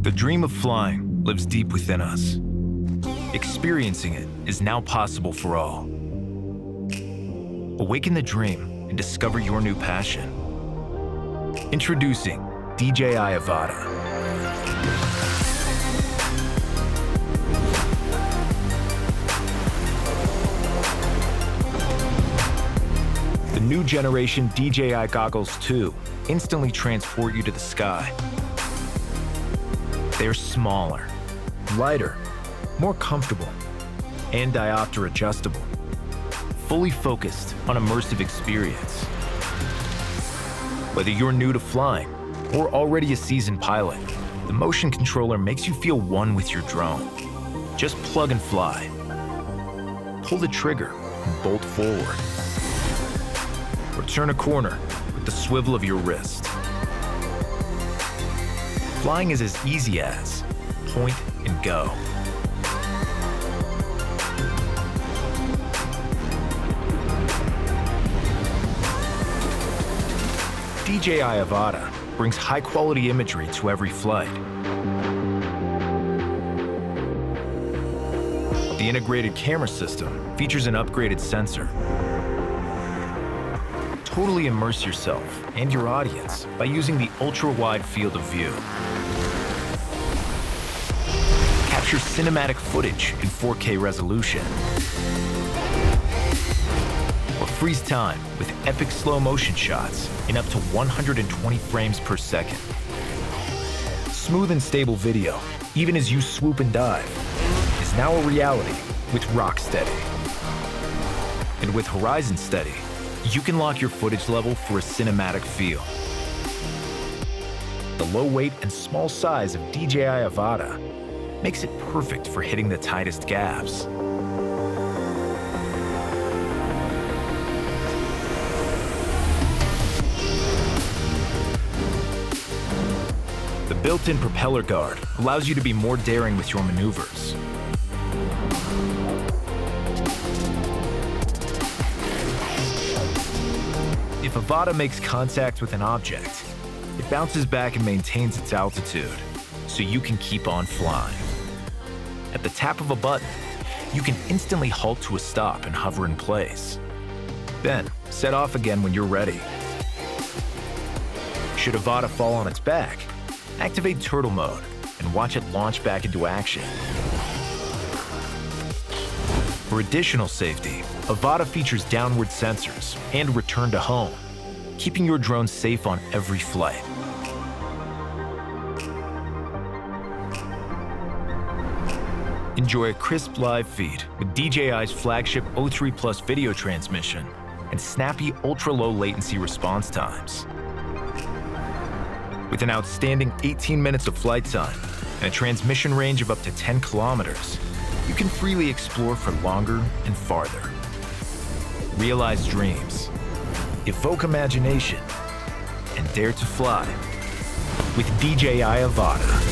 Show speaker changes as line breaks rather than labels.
The dream of flying lives deep within us. Experiencing it is now possible for all. Awaken the dream and discover your new passion. Introducing DJI Avata. The new generation DJI Goggles 2 instantly transport you to the sky. They're smaller, lighter, more comfortable, and diopter adjustable. Fully focused on immersive experience. Whether you're new to flying or already a seasoned pilot, the motion controller makes you feel one with your drone. Just plug and fly. Pull the trigger and bolt forward. Or turn a corner with the swivel of your wrist. Flying is as easy as point and go. DJI Avata brings high-quality imagery to every flight. The integrated camera system features an upgraded sensor. Totally immerse yourself and your audience by using the ultra-wide field of view. Capture cinematic footage in 4K resolution. Or freeze time with epic slow-motion shots in up to 120 frames per second. Smooth and stable video, even as you swoop and dive, is now a reality with Rocksteady. And with Horizon Steady, you can lock your footage level for a cinematic feel. The low weight and small size of DJI Avata makes it perfect for hitting the tightest gaps. The built-in propeller guard allows you to be more daring with your maneuvers. If Avata makes contact with an object, it bounces back and maintains its altitude, so you can keep on flying. At the tap of a button, you can instantly halt to a stop and hover in place. Then, set off again when you're ready. Should Avata fall on its back, activate turtle mode and watch it launch back into action. For additional safety, Avata features downward sensors and return to home, keeping your drone safe on every flight. Enjoy a crisp live feed with DJI's flagship O3 Plus video transmission and snappy ultra-low latency response times. With an outstanding 18 minutes of flight time and a transmission range of up to 10 kilometers, you can freely explore for longer and farther. Realize dreams, evoke imagination, and dare to fly with DJI Avata.